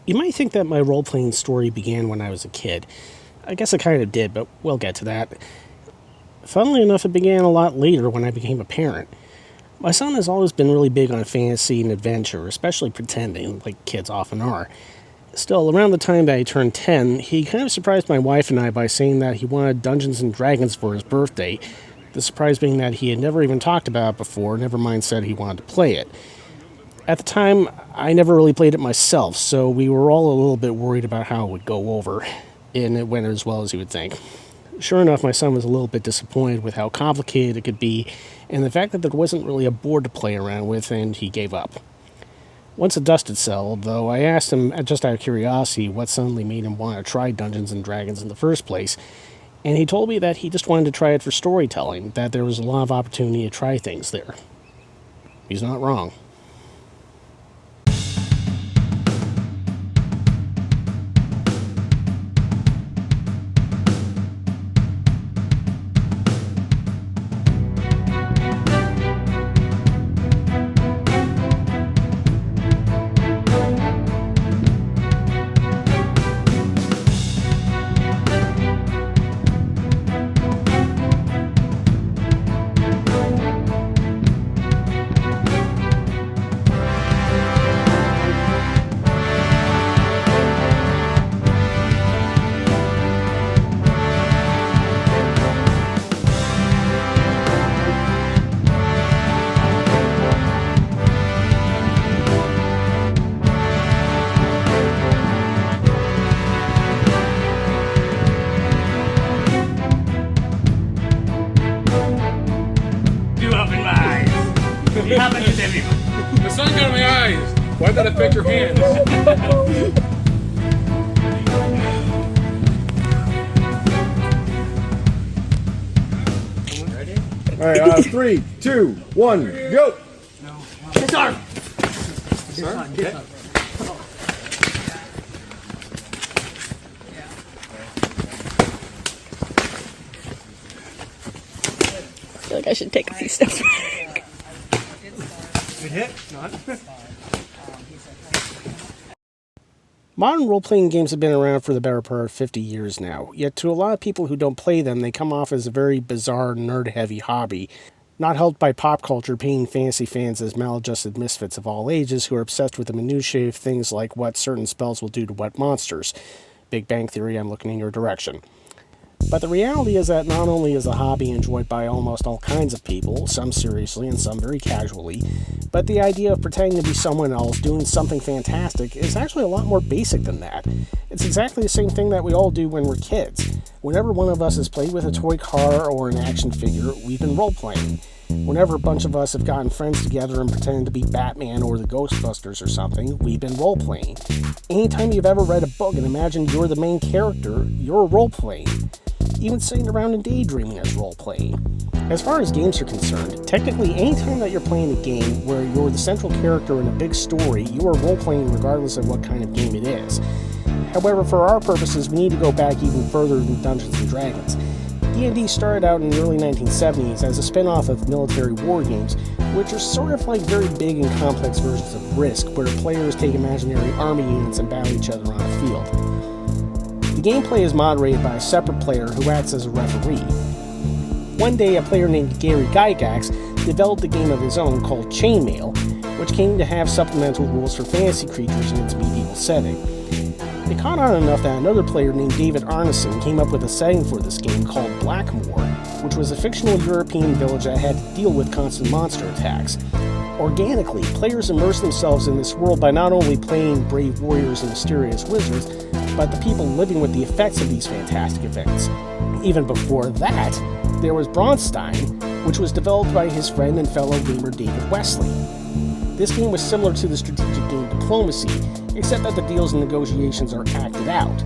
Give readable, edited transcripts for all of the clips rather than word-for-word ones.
You might think that my role-playing story began when I was a kid. I guess it kind of did, but we'll get to that. Funnily enough, it began a lot later when I became a parent. My son has always been really big on fantasy and adventure, especially pretending, like kids often are. Still, around the time that he turned 10, he kind of surprised my wife and I by saying that he wanted Dungeons and Dragons for his birthday. The surprise being that he had never even talked about it before, never mind said he wanted to play it. At the time, I never really played it myself, so we were all a little bit worried about how it would go over, and it went as well as you would think. Sure enough, my son was a little bit disappointed with how complicated it could be, and the fact that there wasn't really a board to play around with, and he gave up. Once the dust had settled, though, I asked him, just out of curiosity, what suddenly made him want to try Dungeons and Dragons in the first place, and he told me that he just wanted to try it for storytelling, that there was a lot of opportunity to try things there. He's not wrong. It happens with everyone. The sun got in my eyes. Why did that affect your hands? All right, 3, 2, 1, go! Disarm! Disarm? Disarm. I feel like I should take a few steps back. Good hit? Not. Modern role-playing games have been around for the better part of 50 years now, yet to a lot of people who don't play them, they come off as a very bizarre, nerd-heavy hobby, not helped by pop culture painting fantasy fans as maladjusted misfits of all ages who are obsessed with the minutiae of things like what certain spells will do to what monsters. Big Bang Theory, I'm looking in your direction. But the reality is that not only is the hobby enjoyed by almost all kinds of people, some seriously and some very casually, but the idea of pretending to be someone else doing something fantastic is actually a lot more basic than that. It's exactly the same thing that we all do when we're kids. Whenever one of us has played with a toy car or an action figure, we've been role-playing. Whenever a bunch of us have gotten friends together and pretended to be Batman or the Ghostbusters or something, we've been role-playing. Anytime you've ever read a book and imagined you're the main character, you're role-playing. Even sitting around and daydreaming is role-playing. As far as games are concerned, technically anytime that you're playing a game where you're the central character in a big story, you are role-playing regardless of what kind of game it is. However, for our purposes, we need to go back even further than Dungeons & Dragons. D&D started out in the early 1970s as a spin-off of military war games, which are sort of like very big and complex versions of Risk, where players take imaginary army units and battle each other on a field. The gameplay is moderated by a separate player who acts as a referee. One day, a player named Gary Gygax developed a game of his own called Chainmail, which came to have supplemental rules for fantasy creatures in its medieval setting. It caught on enough that another player named David Arneson came up with a setting for this game called Blackmoor, which was a fictional European village that had to deal with constant monster attacks. Organically, players immerse themselves in this world by not only playing brave warriors and mysterious wizards, but the people living with the effects of these fantastic events. Even before that, there was Braunstein, which was developed by his friend and fellow gamer David Wesley. This game was similar to the strategic game Diplomacy, except that the deals and negotiations are acted out.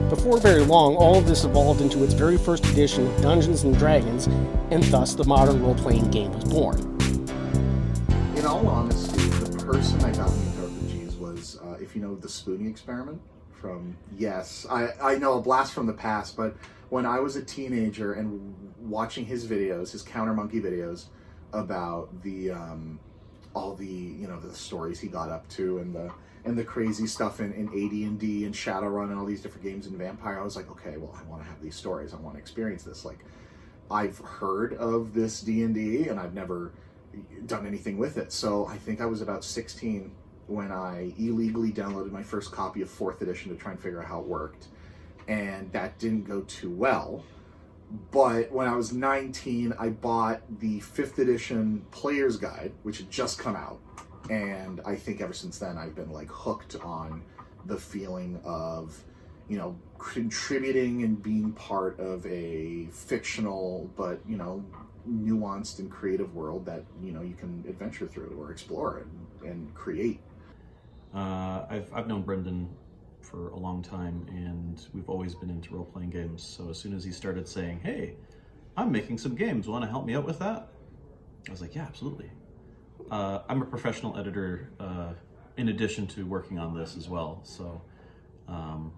Before very long, all of this evolved into its very first edition of Dungeons & Dragons, and thus the modern role-playing game was born. In all honesty, the person I got me into RPGs was, if you know the spooning experiment from, yes, I know a blast from the past, but when I was a teenager and watching his videos, his Counter Monkey videos about the all the the stories he got up to and the crazy stuff in AD&D and Shadowrun and all these different games and Vampire, I was like, okay, well, I want to have these stories. I want to experience this. Like, I've heard of this D&D, and I've never done anything with it. So I think I was about 16 when I illegally downloaded my first copy of 4th edition to try and figure out how it worked. And that didn't go too well. But when I was 19, I bought the 5th edition player's guide, which had just come out. And I think ever since then, I've been like hooked on the feeling of, you know, contributing and being part of a fictional, but, you know, nuanced and creative world that, you know, you can adventure through or explore and create. I've known Brendan for a long time, and we've always been into role-playing games. So as soon as he started saying, hey, I'm making some games, want to help me out with that? I was like, yeah, absolutely. I'm a professional editor in addition to working on this as well. So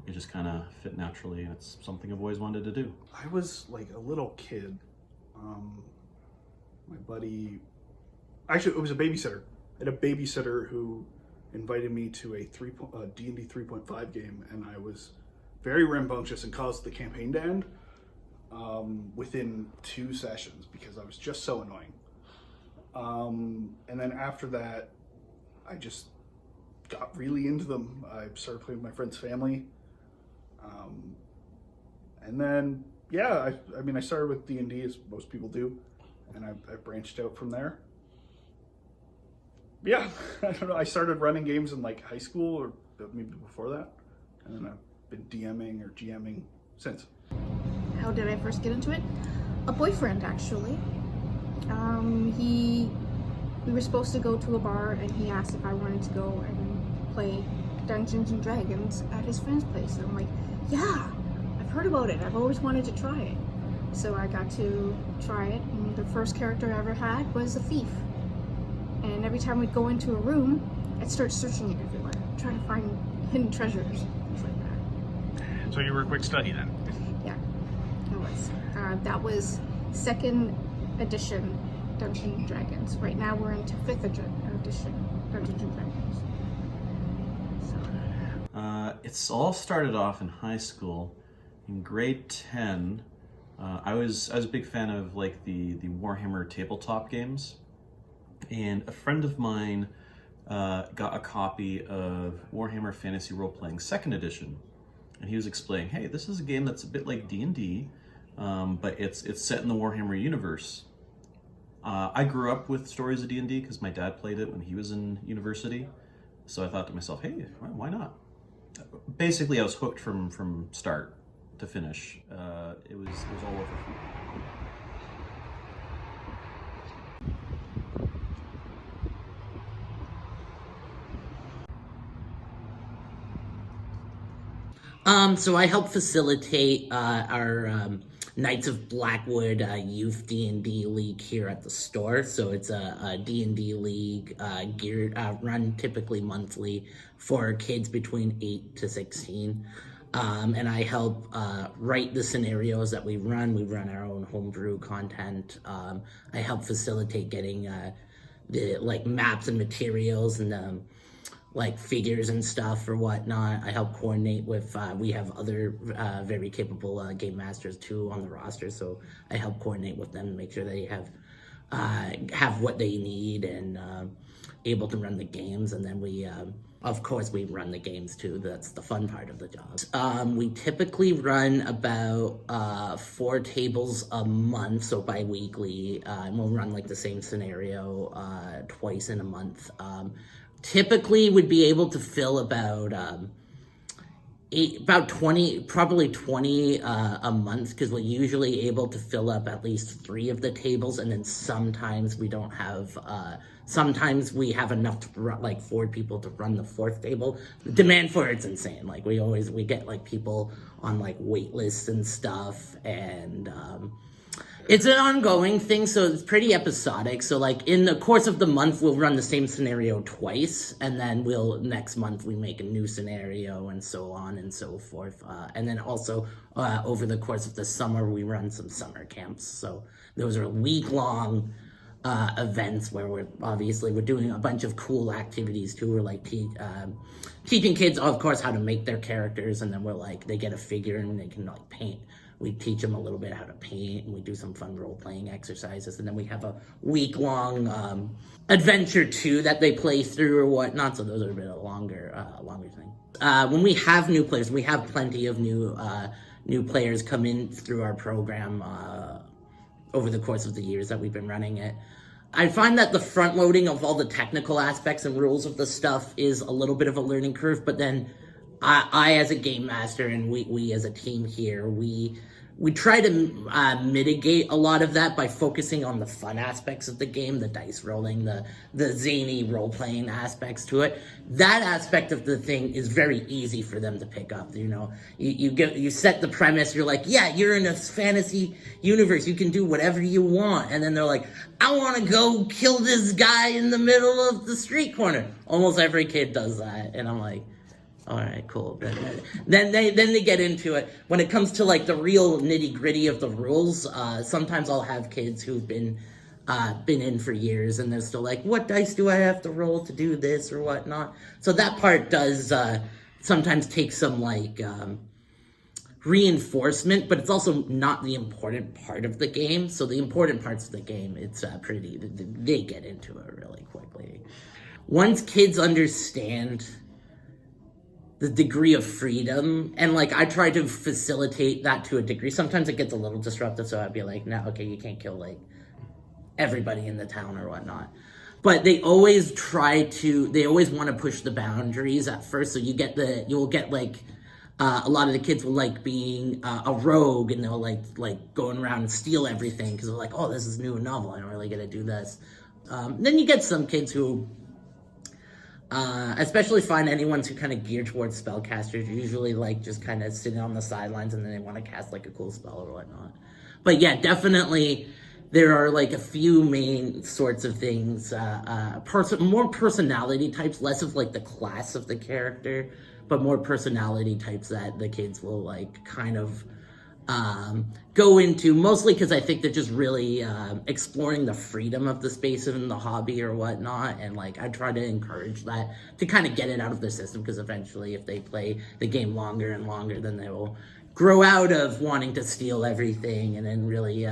it just kind of fit naturally, and it's something I've always wanted to do. I was like a little kid. My buddy, actually it was a babysitter. I had a babysitter who invited me to a D&D 3.5 game, and I was very rambunctious and caused the campaign to end within 2 sessions because I was just so annoying. And then after that, I just got really into them. I started playing with my friend's family. And then, yeah, I started with D&D as most people do, and I branched out from there. Yeah, I don't know. I started running games in like high school or maybe before that, and then I've been DMing or GMing since. How did I first get into it? A boyfriend, actually. We were supposed to go to a bar, and he asked if I wanted to go and play Dungeons and Dragons at his friend's place. And I'm like, yeah, I've heard about it. I've always wanted to try it. So I got to try it, and the first character I ever had was a thief. And every time we'd go into a room, I'd start searching it everywhere, trying to find hidden treasures, things like that. So you were a quick study then? Yeah, I was. That was 2nd edition Dungeons and Dragons. Right now we're into 5th edition Dungeons and Dragons. So. It's all started off in high school. In grade 10, I was a big fan of like the Warhammer tabletop games. And a friend of mine got a copy of Warhammer Fantasy Role-Playing 2nd edition. And he was explaining, hey, this is a game that's a bit like D&D, but it's set in the Warhammer universe. I grew up with stories of D&D because my dad played it when he was in university. So I thought to myself, hey, why not? Basically, I was hooked from start to finish. It was all worth it. So I help facilitate our Knights of Blackwood Youth D&D League here at the store. So it's a D&D league geared run typically monthly for kids between 8 to 16. And I help write the scenarios that we run. We run our own homebrew content. I help facilitate getting the like maps and materials and like figures and stuff or whatnot. I help coordinate with, we have other very capable game masters too on the roster, so I help coordinate with them to make sure they have what they need and able to run the games. And then we, of course, we run the games too. That's the fun part of the job. We typically run about 4 tables a month, so bi-weekly, and we'll run like the same scenario twice in a month. Typically would be able to fill about 20, probably 20 a month, because we're usually able to fill up at least 3 of the tables, and then sometimes we don't have, sometimes we have enough to run, like 4 people to run the 4th table. The demand for it's insane. Like we get like people on like wait lists and stuff, and it's an ongoing thing, so it's pretty episodic. So like in the course of the month, we'll run the same scenario twice, and then next month we make a new scenario, and so on and so forth. And then also over the course of the summer, we run some summer camps. So those are week-long events where we're doing a bunch of cool activities too. We're like teaching kids, of course, how to make their characters, and then we're like, they get a figure and they can like paint. We teach them a little bit how to paint, and we do some fun role-playing exercises, and then we have a week-long adventure too that they play through or whatnot. So those are a bit of longer thing. When we have new players, we have plenty of new players come in through our program over the course of the years that we've been running it. I find that the front loading of all the technical aspects and rules of the stuff is a little bit of a learning curve, but then I as a game master and we as a team here, we try to mitigate a lot of that by focusing on the fun aspects of the game, the dice rolling, the zany role-playing aspects to it. That aspect of the thing is very easy for them to pick up. You know, you set the premise, you're like, yeah, you're in a fantasy universe, you can do whatever you want. And then they're like, I want to go kill this guy in the middle of the street corner. Almost every kid does that. And I'm like, all right, cool. Then they get into it. When it comes to like the real nitty gritty of the rules, sometimes I'll have kids who've been in for years, and they're still like, "What dice do I have to roll to do this or whatnot?" So that part does sometimes take some like reinforcement, but it's also not the important part of the game. So the important parts of the game, it's they get into it really quickly. Once kids understand the degree of freedom, and like I try to facilitate that to a degree. Sometimes it gets a little disruptive, so I'd be like, no, okay, you can't kill like everybody in the town or whatnot. But they always want to push the boundaries at first, so you'll get like a lot of the kids will like being a rogue, and they'll like going around and steal everything because they're like, oh, this is new and novel, I don't really get to do this. Then you get some kids who especially find anyone who kind of gear towards spellcasters, usually like just kind of sitting on the sidelines, and then they want to cast like a cool spell or whatnot. But yeah, definitely there are like a few main sorts of things, more personality types, less of like the class of the character, but more personality types that the kids will like kind of go into, mostly because I think they're just really exploring the freedom of the space and the hobby or whatnot, and like I try to encourage that to kind of get it out of their system, because eventually if they play the game longer and longer, then they will grow out of wanting to steal everything and then really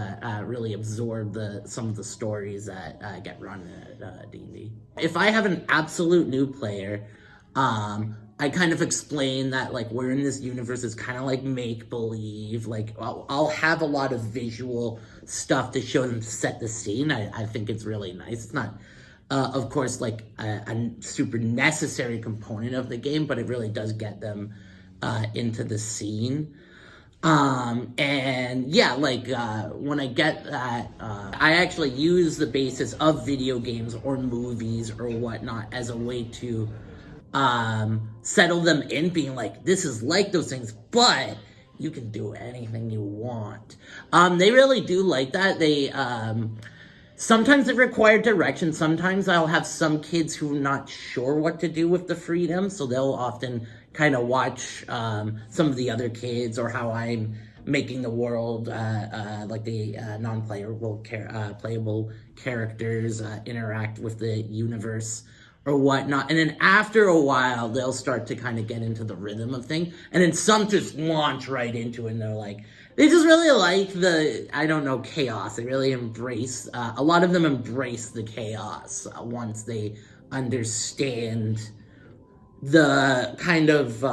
absorb some of the stories that get run at D&D. If I have an absolute new player, I kind of explain that like we're in this universe, it's kind of like make-believe. Like I'll have a lot of visual stuff to show them to set the scene. I think it's really nice. It's not, of course, like a super necessary component of the game, but it really does get them into the scene. And yeah, like when I get that, I actually use the basis of video games or movies or whatnot as a way to settle them in, being like, this is like those things, but you can do anything you want. They really do like that. They sometimes they require direction. Sometimes I'll have some kids who are not sure what to do with the freedom, so they'll often kind of watch some of the other kids, or how I'm making the world, like the non-playable playable characters interact with the universe or whatnot. And then after a while, they'll start to kind of get into the rhythm of things. And then some just launch right into it, and they're like, they just really like the, chaos. They really embrace, a lot of them embrace the chaos once they understand the kind of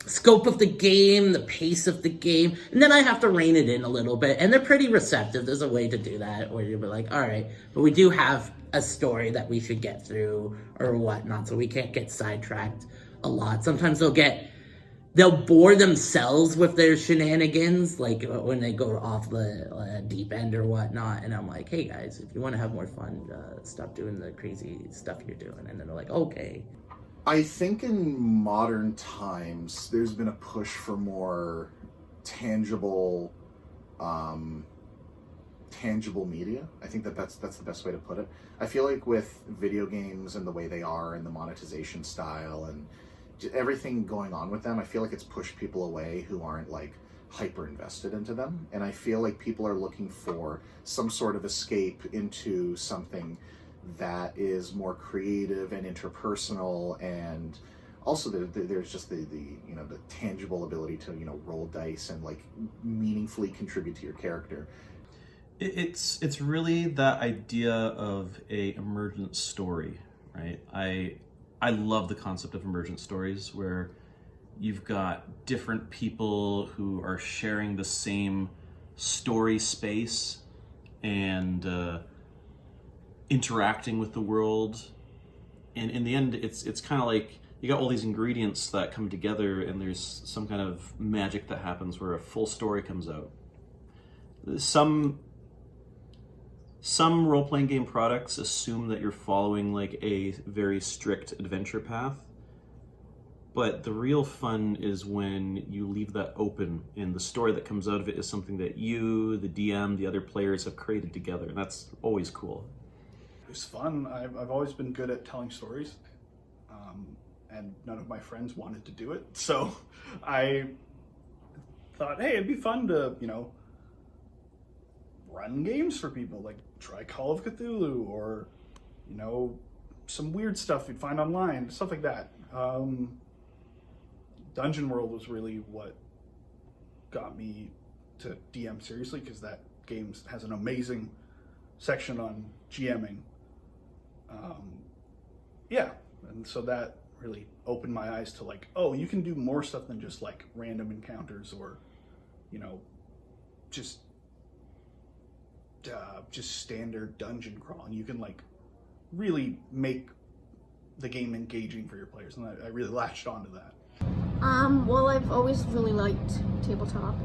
scope of the game, the pace of the game. And then I have to rein it in a little bit. And they're pretty receptive. There's a way to do that, where you'll be like, all right, but we do have a story that we should get through or whatnot, so we can't get sidetracked a lot. Sometimes they'll bore themselves with their shenanigans, like when they go off the deep end or whatnot, and I'm like, hey guys, if you want to have more fun, stop doing the crazy stuff you're doing. And then they're like, okay. I think in modern times there's been a push for more tangible media. I think that's the best way to put it. I feel like with video games and the way they are and the monetization style and everything going on with them, I feel like it's pushed people away who aren't like hyper invested into them. And I feel like people are looking for some sort of escape into something that is more creative and interpersonal, and also there's just the you know, the tangible ability to, you know, roll dice and like meaningfully contribute to your character. It's really that idea of a emergent story, right? I love the concept of emergent stories where you've got different people who are sharing the same story space and interacting with the world, and in the end it's kind of like you got all these ingredients that come together and there's some kind of magic that happens where a full story comes out. Some role-playing game products assume that you're following like a very strict adventure path, but the real fun is when you leave that open and the story that comes out of it is something that you, the DM, the other players have created together, and that's always cool. It was fun. I've always been good at telling stories, and none of my friends wanted to do it, so I thought, hey, it'd be fun to, you know, run games for people, like try Call of Cthulhu, or, you know, some weird stuff you'd find online, stuff like that. Dungeon World was really what got me to DM seriously, because that game has an amazing section on GMing. Yeah, and so that really opened my eyes to like, oh, you can do more stuff than just like random encounters or, you know, just standard dungeon crawling. You can like really make the game engaging for your players, and I really latched onto that. Well, I've always really liked tabletop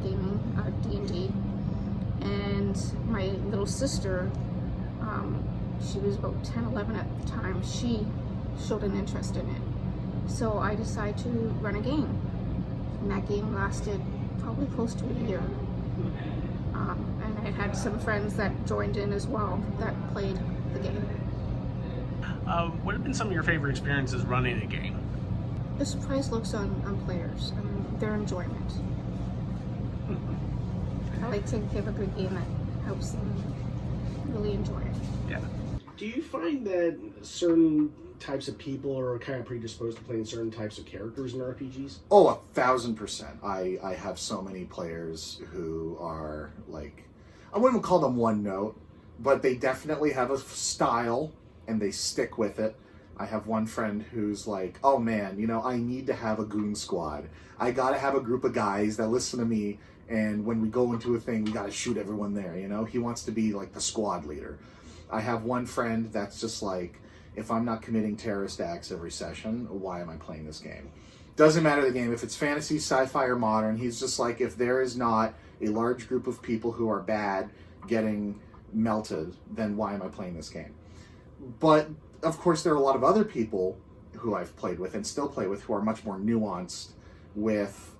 gaming, D&D, and my little sister, she was about 10, 11 at the time, she showed an interest in it. So I decided to run a game, and that game lasted probably close to a year. And I had some friends that joined in as well that played the game. What have been some of your favorite experiences running a game? The surprise looks on players and their enjoyment. I like to give a good game that helps them really enjoy it. Yeah. Do you find that certain types of people are kind of predisposed to playing certain types of characters in RPGs? Oh, 1,000%. I have so many players who are like, I wouldn't call them one note, but they definitely have a style and they stick with it. I have one friend who's like, oh man, you know, I need to have a goon squad. I gotta have a group of guys that listen to me, and when we go into a thing, we gotta shoot everyone there, you know? He wants to be like the squad leader. I have one friend that's just like, if I'm not committing terrorist acts every session, why am I playing this game? Doesn't matter the game, if it's fantasy, sci-fi, or modern, he's just like, if there is not a large group of people who are bad getting melted, then why am I playing this game? But, of course, there are a lot of other people who I've played with and still play with who are much more nuanced with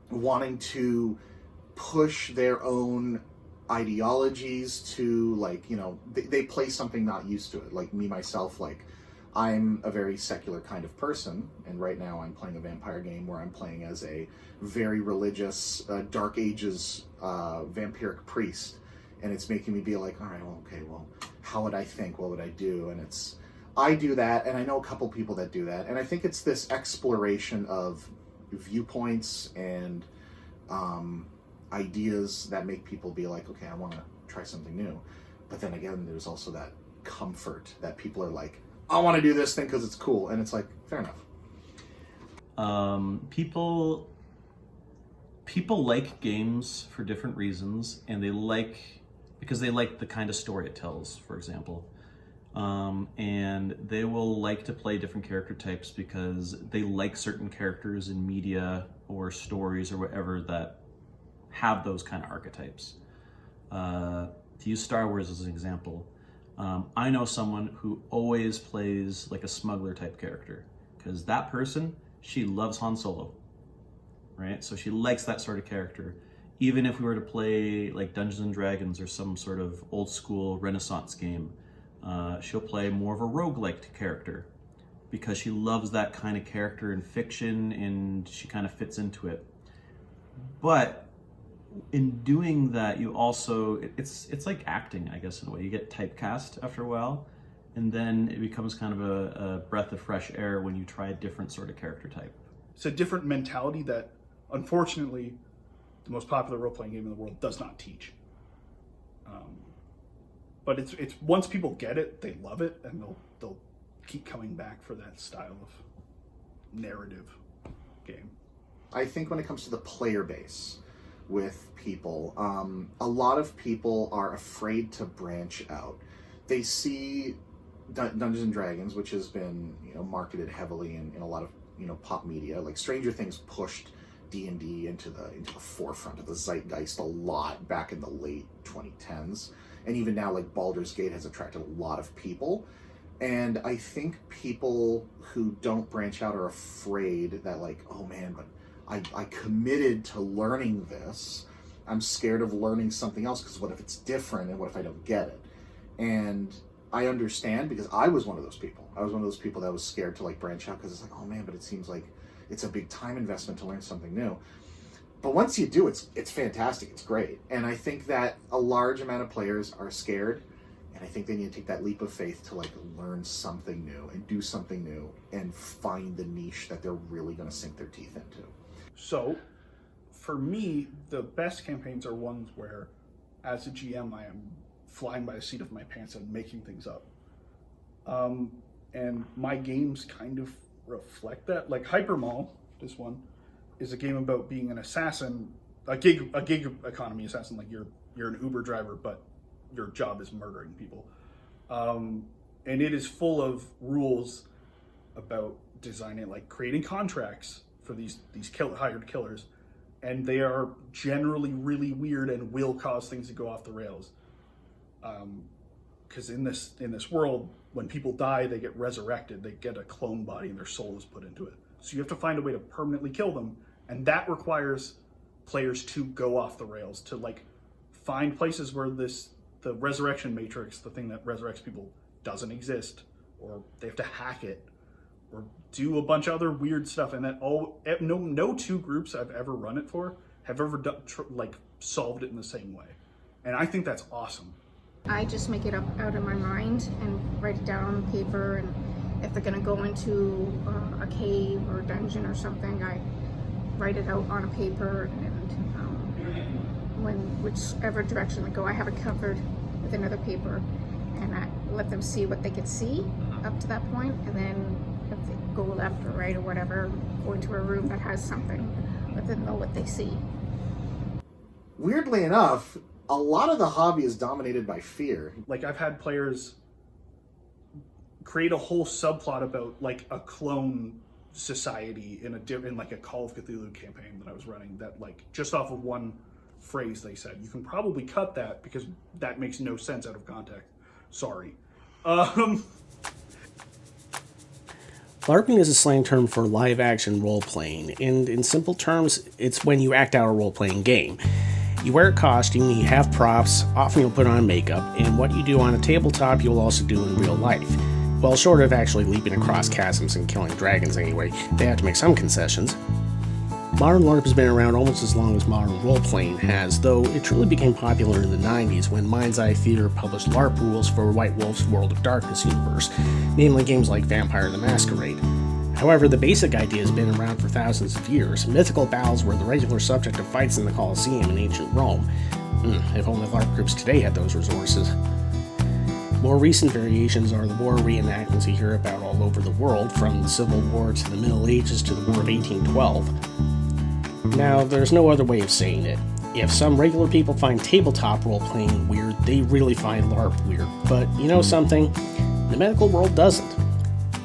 wanting to push their own ideologies to, like, you know, they play something not used to it. Like me, myself, like, I'm a very secular kind of person, and right now I'm playing a vampire game where I'm playing as a very religious, Dark Ages vampiric priest, and it's making me be like, all right, well, okay, well, how would I think? What would I do? And it's, I do that, and I know a couple people that do that, and I think it's this exploration of viewpoints and ideas that make people be like, okay, I want to try something new. But then again, there's also that comfort that people are like, I want to do this thing because it's cool, and it's like, fair enough. People like games for different reasons, and because they like the kind of story it tells, for example. And they will like to play different character types because they like certain characters in media or stories or whatever that have those kind of archetypes. To use Star Wars as an example, I know someone who always plays like a smuggler type character, because that person, she loves Han Solo, right? So she likes that sort of character. Even if we were to play like Dungeons and Dragons or some sort of old school Renaissance game, she'll play more of a roguelike character because she loves that kind of character in fiction and she kind of fits into it. But in doing that, you also, it's like acting, I guess, in a way. You get typecast after a while, and then it becomes kind of a breath of fresh air when you try a different sort of character type. It's a different mentality that, unfortunately, the most popular role-playing game in the world does not teach. But it's once people get it, they love it, and they'll keep coming back for that style of narrative game. I think when it comes to the player base with people, a lot of people are afraid to branch out. They see Dungeons and Dragons, which has been marketed heavily in a lot of pop media. Like Stranger Things pushed D&D into the forefront of the zeitgeist a lot back in the late 2010s, and even now, like Baldur's Gate has attracted a lot of people. And I think people who don't branch out are afraid that, like, oh man, but I committed to learning this. I'm scared of learning something else because what if it's different, and what if I don't get it? And I understand, because I was one of those people. I was one of those people that was scared to like branch out because it's like, oh man, but it seems like it's a big time investment to learn something new. But once you do, it's fantastic. It's great. And I think that a large amount of players are scared, and I think they need to take that leap of faith to like learn something new and do something new and find the niche that they're really going to sink their teeth into. So, for me, the best campaigns are ones where, as a GM, I am flying by the seat of my pants and making things up. And my games kind of reflect that. Like Hyper Mall, this one, is a game about being an assassin, a gig economy assassin. Like you're an Uber driver, but your job is murdering people. And it is full of rules about designing, like creating contracts for these hired killers, and they are generally really weird and will cause things to go off the rails. Because in this world, when people die, they get resurrected. They get a clone body, and their soul is put into it. So you have to find a way to permanently kill them, and that requires players to go off the rails, to like find places where the resurrection matrix, the thing that resurrects people, doesn't exist, or they have to hack it, or do a bunch of other weird stuff. And that no two groups I've ever run it for have ever solved it in the same way, and I think that's awesome. I just make it up out of my mind and write it down on paper, and if they're gonna go into a cave or a dungeon or something, I write it out on a paper, and whichever direction they go, I have it covered with another paper, and I let them see what they could see up to that point, and then if they go left or right or whatever, go into a room that has something, let them know what they see. Weirdly enough, a lot of the hobby is dominated by fear. Like I've had players create a whole subplot about like a clone society in like a Call of Cthulhu campaign that I was running, that like just off of one phrase they said, you can probably cut that because that makes no sense out of context. Sorry. LARPing is a slang term for live-action role-playing, and in simple terms, it's when you act out a role-playing game. You wear a costume, you have props, often you'll put on makeup, and what you do on a tabletop you'll also do in real life. Well, short of actually leaping across chasms and killing dragons anyway, they have to make some concessions. Modern LARP has been around almost as long as modern role-playing has, though it truly became popular in the 90s when Mind's Eye Theater published LARP rules for White Wolf's World of Darkness universe, namely games like Vampire the Masquerade. However, the basic idea has been around for thousands of years. Mythical battles were the regular subject of fights in the Colosseum in ancient Rome. If only LARP groups today had those resources. More recent variations are the war reenactments you hear about all over the world, from the Civil War to the Middle Ages to the War of 1812. Now, there's no other way of saying it. If some regular people find tabletop role-playing weird, they really find LARP weird. But you know something? The medical world doesn't.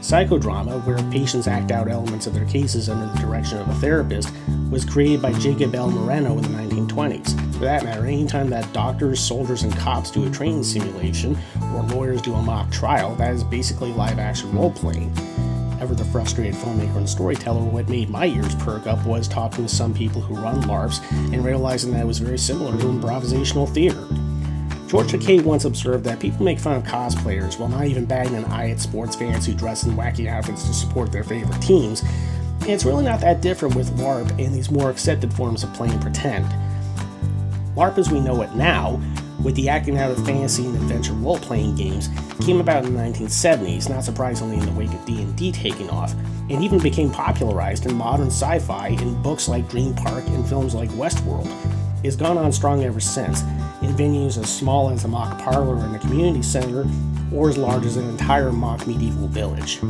Psychodrama, where patients act out elements of their cases under the direction of a therapist, was created by Jacob L. Moreno in the 1920s. For that matter, anytime that doctors, soldiers, and cops do a training simulation, or lawyers do a mock trial, that is basically live-action role-playing. Ever the frustrated filmmaker and storyteller, what made my ears perk up was talking to some people who run LARPs and realizing that it was very similar to improvisational theater. George Takei once observed that people make fun of cosplayers while not even batting an eye at sports fans who dress in wacky outfits to support their favorite teams, It's really not that different with LARP and these more accepted forms of playing pretend. LARP as we know it now, with the acting out of fantasy and adventure role-playing games, came about in the 1970s, not surprisingly in the wake of D&D taking off, and even became popularized in modern sci-fi in books like Dream Park and films like Westworld. It's gone on strong ever since, in venues as small as a mock parlor in a community center, or as large as an entire mock medieval village.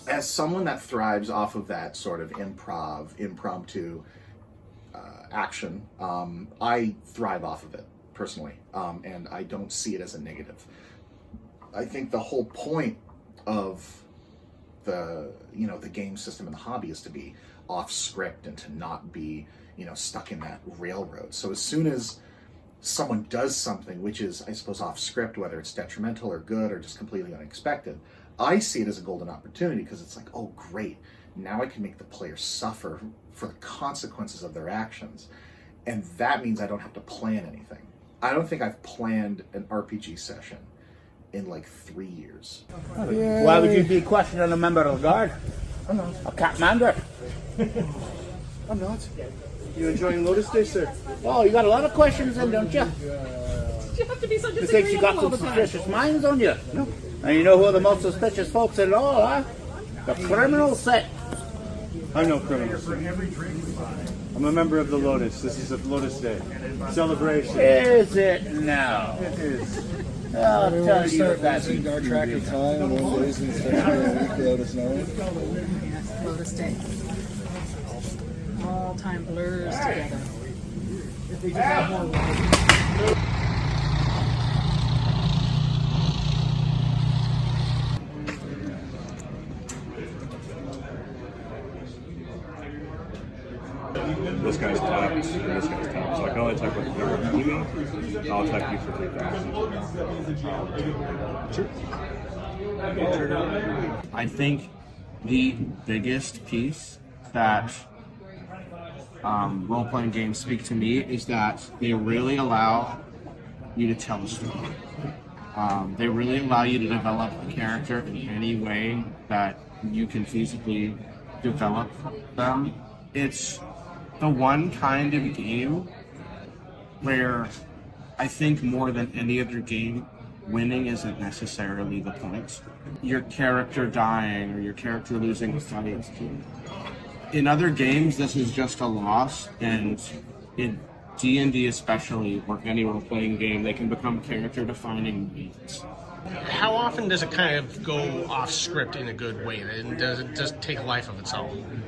As someone that thrives off of that sort of impromptu action, I thrive off of it personally, and I don't see it as a negative. I think the whole point of the game system and the hobby is to be off script and to not be stuck in that railroad. So as soon as someone does something which is, I suppose, off script, whether it's detrimental or good or just completely unexpected, I see it as a golden opportunity, because it's like, oh great, now I can make the player suffer for the consequences of their actions. And that means I don't have to plan anything. I don't think I've planned an RPG session in like 3 years. Why would you be questioning a member of the guard? I'm not. A commander? I'm not. You enjoying Lotus Day, sir? Oh, you got a lot of questions then, don't you? You have to be so You think you got some suspicious minds on you? No. And you know who are the most suspicious folks at all, huh? The criminal set. I'm no criminal. I'm a member of the Lotus. This is a Lotus Day celebration. Is it now? It is. I'll tell you what that's our track of time, 1 days and such a week, let us know. Lotus Day. All time blurs together. If they just have more light. This guy's tapped, and this guy's tapped. So I can only attack with whatever I'm doing. I'll attack you for 3 Sure. I think the biggest piece that role-playing games speak to me is that they really allow you to tell a story. They really allow you to develop a character in any way that you can feasibly develop them. It's the one kind of game where I think more than any other game, winning isn't necessarily the point. Your character dying or your character losing a fight. In other games, this is just a loss, and in D&D especially, or any role-playing game, they can become character-defining moments. How often does it kind of go off script in a good way? And does it just take life of its own?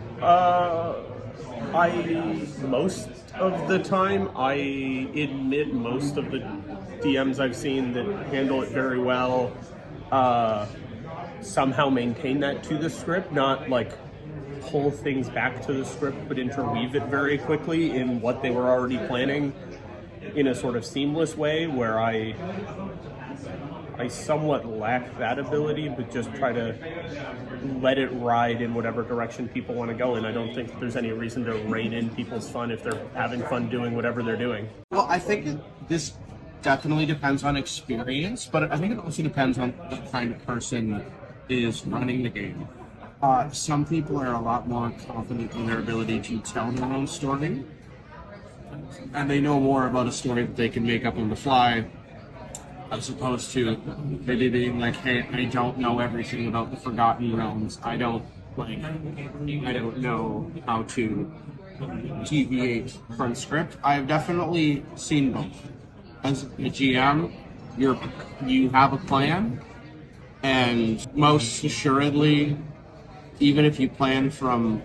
Most of the time, I admit most of the DMs I've seen that handle it very well somehow maintain that to the script, not like pull things back to the script, but interweave it very quickly in what they were already planning in a sort of seamless way, where I somewhat lack that ability, but just try to let it ride in whatever direction people want to go in. I don't think there's any reason to rein in people's fun if they're having fun doing whatever they're doing. Well, I think this definitely depends on experience, but I think it also depends on what kind of person is running the game. Some people are a lot more confident in their ability to tell their own story, and they know more about a story that they can make up on the fly, as opposed to maybe being like, hey, I don't know everything about the Forgotten Realms. I don't know how to deviate from script. I've definitely seen both. As a GM, you have a plan, and most assuredly, even if you plan from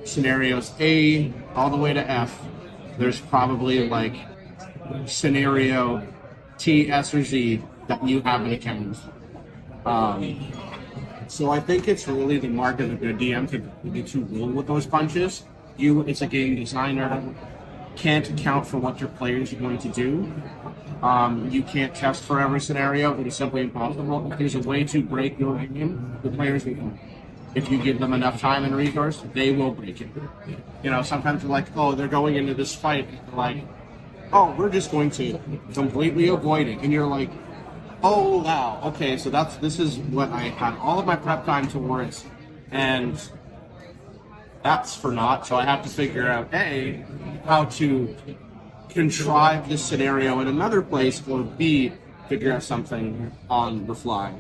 scenarios A all the way to F, there's probably like scenario T, S, or Z that you haven't accounted for. So I think it's really the mark of a good DM to roll with those punches. You, as a game designer, can't account for what your players are going to do. You can't test for every scenario. It is simply impossible. If there's a way to break your game, the players will. If you give them enough time and resource, they will break it. You know, sometimes they're like, oh, they're going into this fight, like, oh, we're just going to completely avoid it. And you're like, oh wow, okay, so this is what I had all of my prep time towards, and that's for naught. So I have to figure out A, how to contrive this scenario in another place, or B, figure out something on the fly.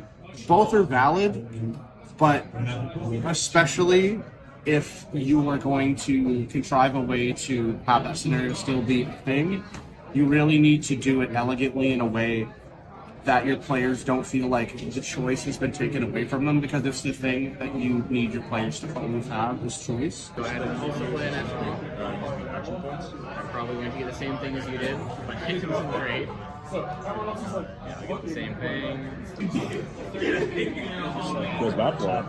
Both are valid, but especially if you are going to contrive a way to have that scenario still be a thing, you really need to do it elegantly in a way that your players don't feel like the choice has been taken away from them, because it's the thing that you need your players to always have, this choice. Go ahead and also play an action points. I'm probably going to get the same thing as you did, but it was great. Yeah, I get the same thing. Goes back a lot.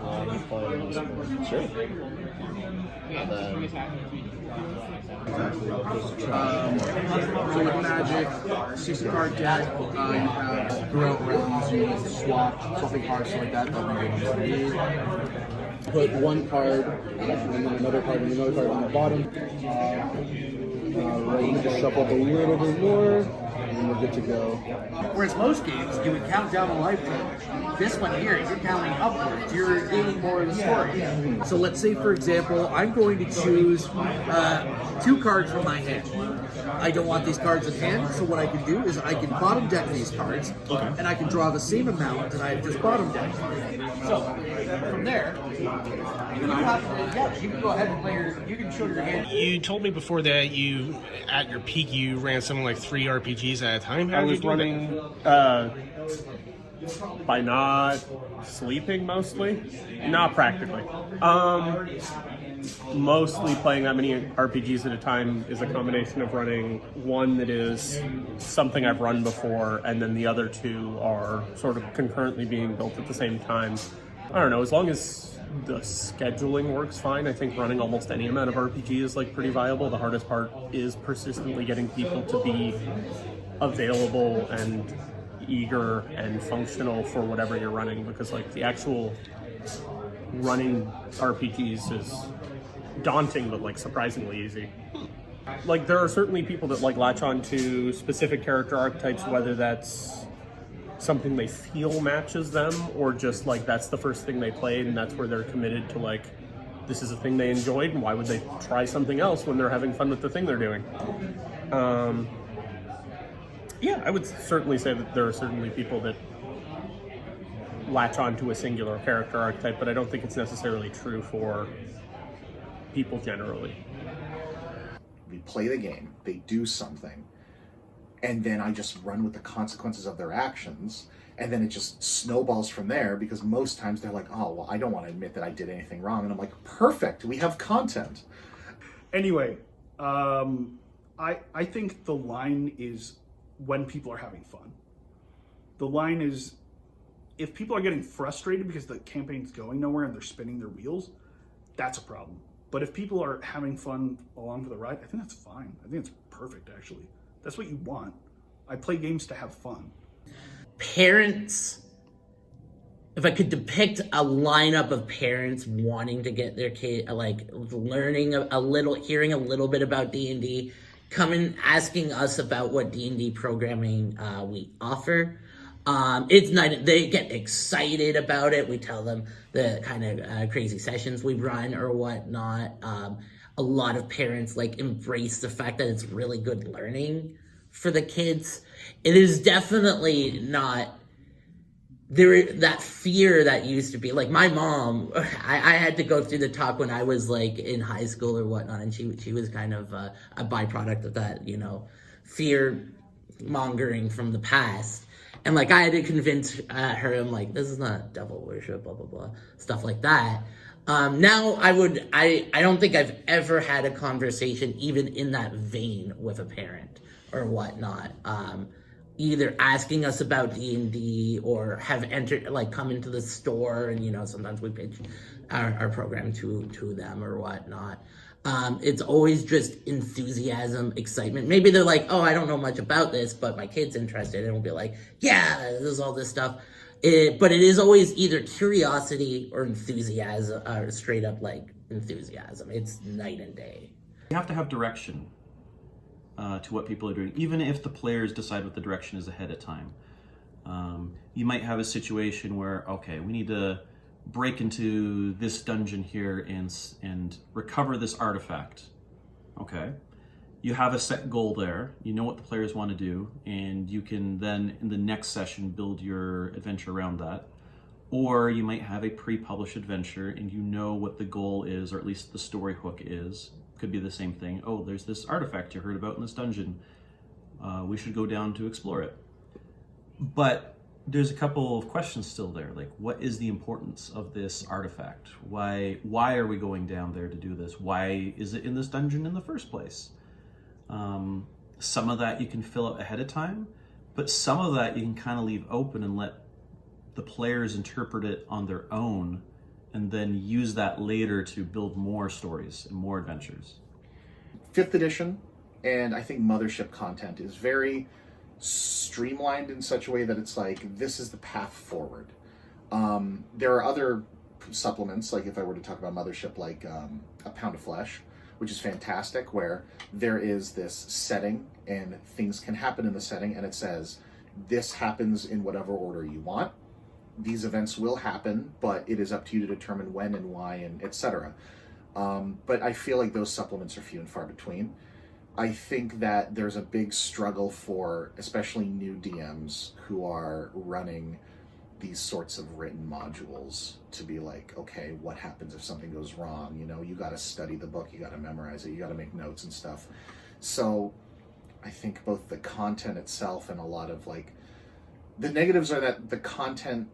Sure. So with Magic, 60 card deck, you have throughout rounds, you need to swapping cards like that. Put one card, and then another card, and another card on the bottom. Right, just shuffle up a little bit more, and we're good to go. Whereas most games, you would count down a lifetime. This one here, you're counting upwards. You're gaining more of the story. So let's say, for example, I'm going to choose 2 cards from my hand. I don't want these cards in hand, so what I can do is I can bottom deck these cards, and I can draw the same amount that I've just bottom decked. So, from there, you can go ahead and play you can show your hand. You told me before that you, at your peak, you ran something like 3 RPGs at a time. How I did was you do running by not sleeping mostly, not practically. Mostly playing that many RPGs at a time is a combination of running one that is something I've run before, and then the other 2 are sort of concurrently being built at the same time. I don't know, as long as the scheduling works fine, I think running almost any amount of RPG is like pretty viable. The hardest part is persistently getting people to be available and eager and functional for whatever you're running, because like the actual running RPGs is daunting but like surprisingly easy. Like there are certainly people that like latch on to specific character archetypes, whether that's something they feel matches them or just like that's the first thing they played and that's where they're committed to, like this is a thing they enjoyed and why would they try something else when they're having fun with the thing they're doing. Yeah, I would certainly say that there are certainly people that latch on to a singular character archetype, but I don't think it's necessarily true for people generally. We play the game, they do something, and then I just run with the consequences of their actions, and then it just snowballs from there, because most times they're like, oh, well, I don't want to admit that I did anything wrong, and I'm like, perfect, we have content. Anyway, I think the line is when people are having fun. The line is, if people are getting frustrated because the campaign's going nowhere and they're spinning their wheels, that's a problem. But if people are having fun along for the ride, I think that's fine. I think it's perfect, actually. That's what you want. I play games to have fun. Parents, if I could depict a lineup of parents wanting to get their kid, like learning a little, hearing a little bit about D&D, coming asking us about what D&D programming we offer. It's night. They get excited about it. We tell them the kind of crazy sessions we run or whatnot. A lot of parents like embrace the fact that it's really good learning for the kids. It is definitely not there. That fear that used to be like my mom. I had to go through the talk when I was like in high school or whatnot, and she was kind of a byproduct of that, you know, fear mongering from the past. And, like, I had to convince her, I'm like, this is not devil worship, blah, blah, blah, stuff like that. Now, I don't think I've ever had a conversation even in that vein with a parent or whatnot. Either asking us about D&D or have entered, like, come into the store and, you know, sometimes we pitch our program to them or whatnot. It's always just enthusiasm, excitement. Maybe they're like, oh, I don't know much about this, but my kid's interested. And it'll be like, yeah, there's all this stuff. But it is always either curiosity or enthusiasm, or straight up like enthusiasm. It's night and day. You have to have direction to what people are doing, even if the players decide what the direction is ahead of time. You might have a situation where, okay, we need to break into this dungeon here and recover this artifact. Okay. You have a set goal there, you know what the players want to do, and you can then, in the next session, build your adventure around that. Or you might have a pre-published adventure and you know what the goal is, or at least the story hook is. Could be the same thing. Oh, there's this artifact you heard about in this dungeon. We should go down to explore it. But there's a couple of questions still there, like what is the importance of this artifact? Why are we going down there to do this? Why is it in this dungeon in the first place? Some of that you can fill out ahead of time, but some of that you can kind of leave open and let the players interpret it on their own and then use that later to build more stories and more adventures. 5th edition and I think Mothership content is very streamlined in such a way that it's like, this is the path forward. There are other supplements, like if I were to talk about Mothership, like A Pound of Flesh, which is fantastic, where there is this setting and things can happen in the setting, and it says, this happens in whatever order you want. These events will happen, but it is up to you to determine when and why and etc. But I feel like those supplements are few and far between. I think that there's a big struggle for especially new DMs who are running these sorts of written modules to be like, okay, what happens if something goes wrong? You know, you got to study the book, you got to memorize it, you got to make notes and stuff. So I think both the content itself and a lot of like, the negatives are that the content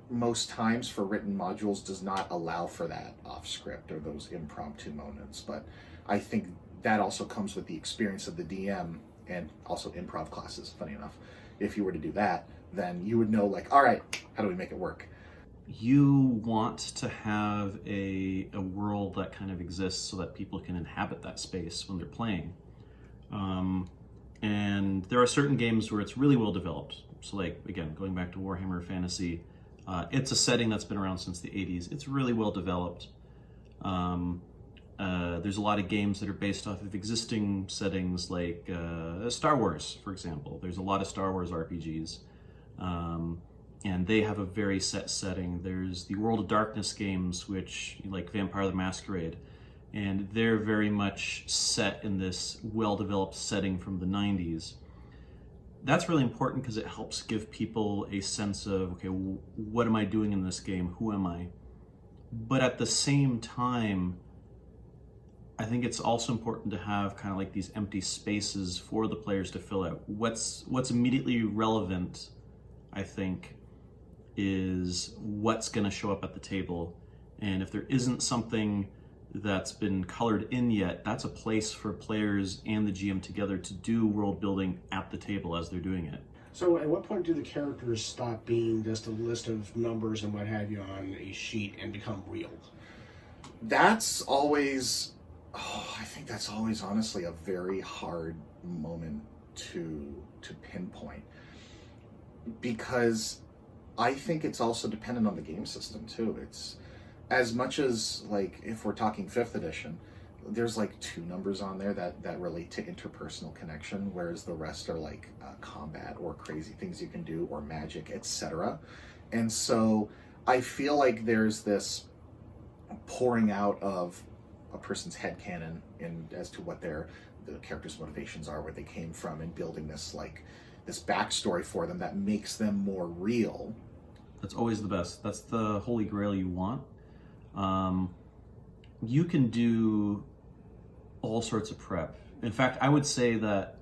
most times for written modules does not allow for that off script or those impromptu moments. But I think that also comes with the experience of the DM and also improv classes, funny enough. If you were to do that, then you would know like, all right, how do we make it work? You want to have a world that kind of exists so that people can inhabit that space when they're playing. And there are certain games where it's really well developed. So like, again, going back to Warhammer Fantasy, it's a setting that's been around since the 80s. It's really well developed. There's a lot of games that are based off of existing settings like Star Wars, for example. There's a lot of Star Wars RPGs. And they have a very set setting. There's the World of Darkness games, which like Vampire the Masquerade, and they're very much set in this well-developed setting from the 90s. That's really important because it helps give people a sense of, okay, what am I doing in this game? Who am I? But at the same time, I think it's also important to have kind of like these empty spaces for the players to fill out. What's immediately relevant, I think, is what's going to show up at the table. And if there isn't something that's been colored in yet, that's a place for players and the GM together to do world building at the table as they're doing it. So at what point do the characters stop being just a list of numbers and what have you on a sheet and become real? That's always, I think that's always honestly a very hard moment to pinpoint, because I think it's also dependent on the game system too. It's as much as like if we're talking 5th edition, there's like 2 numbers on there that relate to interpersonal connection, whereas the rest are like combat or crazy things you can do or magic, etc. And so I feel like there's this pouring out of a person's headcanon and as to what the character's motivations are, where they came from, and building this like this backstory for them that makes them more real. That's always the best. That's the holy grail you want. You can do all sorts of prep. In fact, I would say that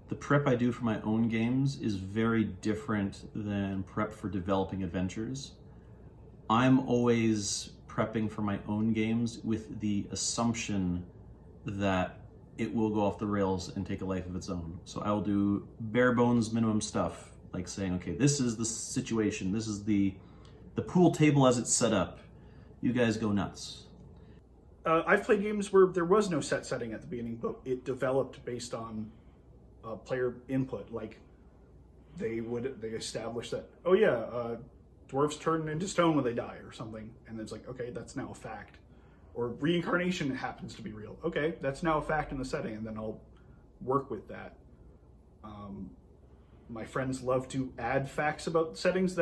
the prep I do for my own games is very different than prep for developing adventures. I'm always prepping for my own games with the assumption that it will go off the rails and take a life of its own. So I will do bare bones minimum stuff, like saying, okay, this is the situation, this is the pool table as it's set up. You guys go nuts. I've played games where there was no set setting at the beginning, but it developed based on player input. Like they established that, oh yeah, dwarves turn into stone when they die or something, and it's like, okay, that's now a fact. Or reincarnation happens to be real. Okay, that's now a fact in the setting, and then I'll work with that. My friends love to add facts about settings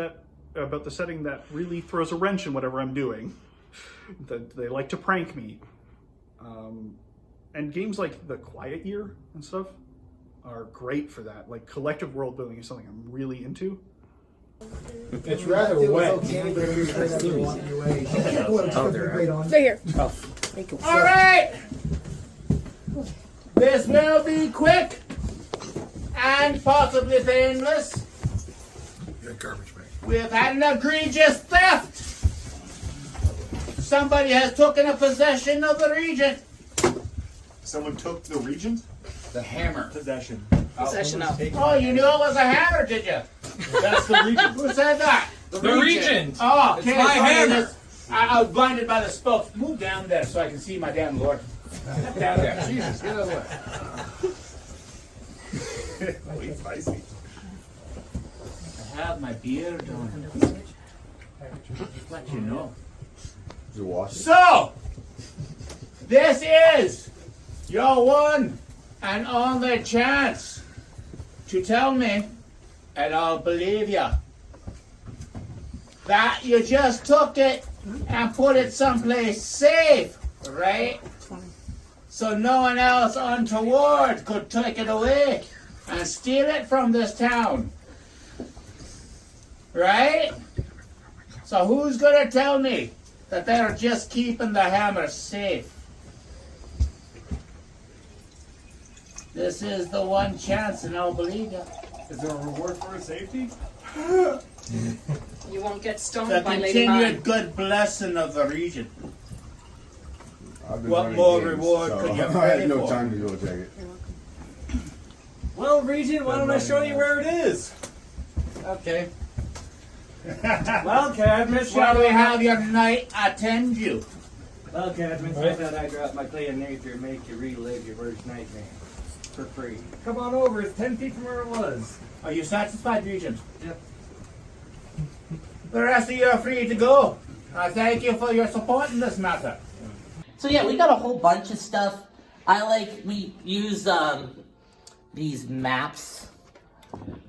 about the setting that really throws a wrench in whatever I'm doing. They like to prank me. And games like The Quiet Year and stuff are great for that. Like, collective world building is something I'm really into. It's rather wet. Stay here. All right. This will be quick and possibly painless. We've had an egregious theft. Somebody has taken a possession of the Regent. Someone took the Regent? The hammer. Possession. Possession of. Oh, you knew it was a hammer, did you? That's the Regent. Who said that? The Regent. Oh, okay. It's my hammer. I was blinded by the spokes. Move down there so I can see my damn lord. Down there. Jesus, get out of the way. Oh, he's spicy. I have my beard on. Let you know. So, this is your one and only chance to tell me, and I'll believe you, that you just took it and put it someplace safe, right? So no one else untoward could take it away and steal it from this town. Right? So who's gonna tell me that they're just keeping the hammer safe? This is the one chance and I'll believe you. Is there a reward for a safety? You won't get stoned The by Lady continued Mine. good blessing of the region. I've been What running more games, reward so could you I pray had no for? time to go check it. Well, Regent, why don't I show you where it is? Okay. Well, Cadmus, Shall we have your knight attend you? Well, Cadmus, I thought I'd drop my clay of nature and make you relive your worst nightmare. For free. Come on over, it's 10 feet from where it was. Are you satisfied, Regent? Yep. The rest of you are free to go. I thank you for your support in this matter. So yeah, we got a whole bunch of stuff. We use these maps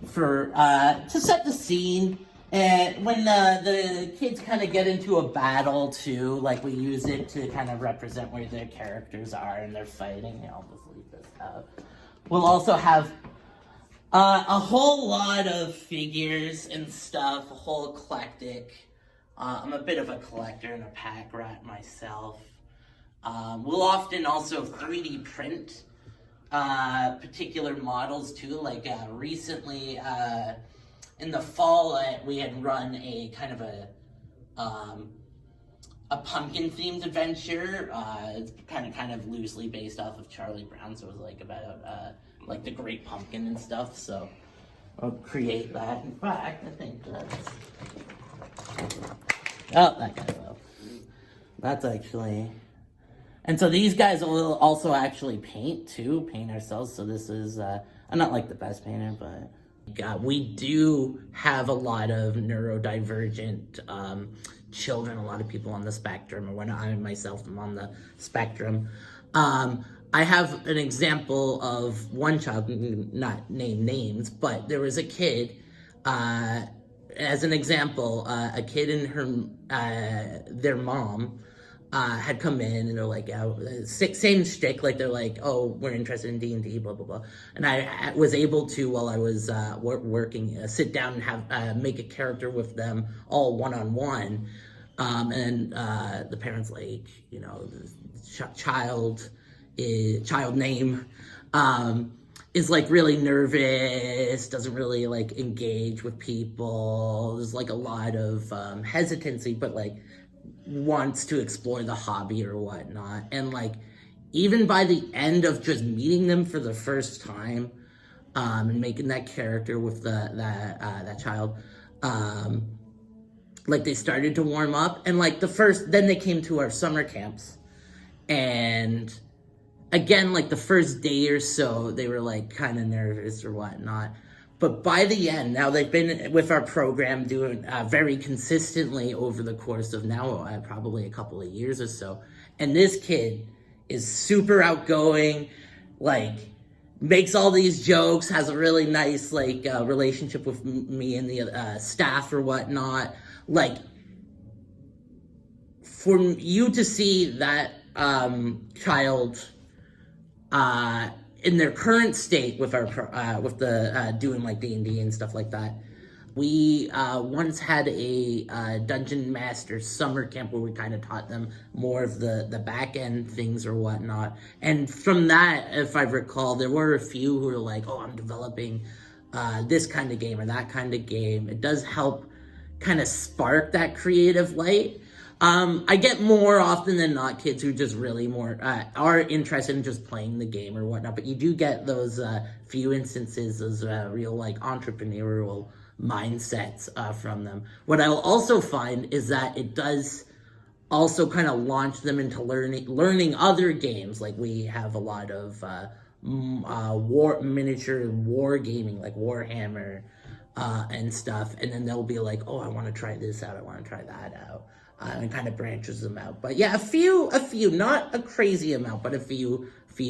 for to set the scene, and when the kids kind of get into a battle too, like we use it to kind of represent where their characters are and they're fighting. I'll just leave this out. We'll also have a whole lot of figures and stuff, a whole eclectic. I'm a bit of a collector and a pack rat myself. We'll often also 3D print particular models too. Like recently, in the fall, we had run a kind of a pumpkin-themed adventure. It's kind of loosely based off of Charlie Brown, so it was like about like the Great Pumpkin and stuff. So I'll create that. In fact, I think that's that guy will. That's actually. And so these guys will also actually paint ourselves. So this is, I'm not like the best painter, but we do have a lot of neurodivergent children, a lot of people on the spectrum, or when I myself am on the spectrum. I have an example of one child, not name names, but there was a kid, as an example, a kid and their mom, had come in and they're like, same shtick, like they're like, oh, we're interested in D&D, blah, blah, blah. And I was able to, while I was working, sit down and have make a character with them all one-on-one. And the parents like, the child name is like really nervous, doesn't really like engage with people. There's like a lot of hesitancy, but like wants to explore the hobby or whatnot. And like even by the end of just meeting them for the first time and making that character with that child, like they started to warm up. And like then they came to our summer camps, and again, like the first day or so, they were like kind of nervous or whatnot. But by the end, now they've been with our program doing very consistently over the course of now probably a couple of years or so. And this kid is super outgoing, like makes all these jokes, has a really nice like relationship with me and the staff or whatnot. Like, for you to see that child in their current state with our with the doing like D&D and stuff like that. We once had a Dungeon Master summer camp where we kind of taught them more of the back end things or whatnot. And from that, if I recall, there were a few who were like, oh, I'm developing this kind of game or that kind of game. It does help kind of spark that creative light. I get more often than not kids who just really more are interested in just playing the game or whatnot, but you do get those few instances, those real like entrepreneurial mindsets from them. What I'll also find is that it does also kind of launch them into learning other games. Like we have a lot of miniature war gaming, like Warhammer and stuff, and then they'll be like, oh, I want to try this out, I want to try that out. And kind of branches them out. But yeah, a few, not a crazy amount, but a few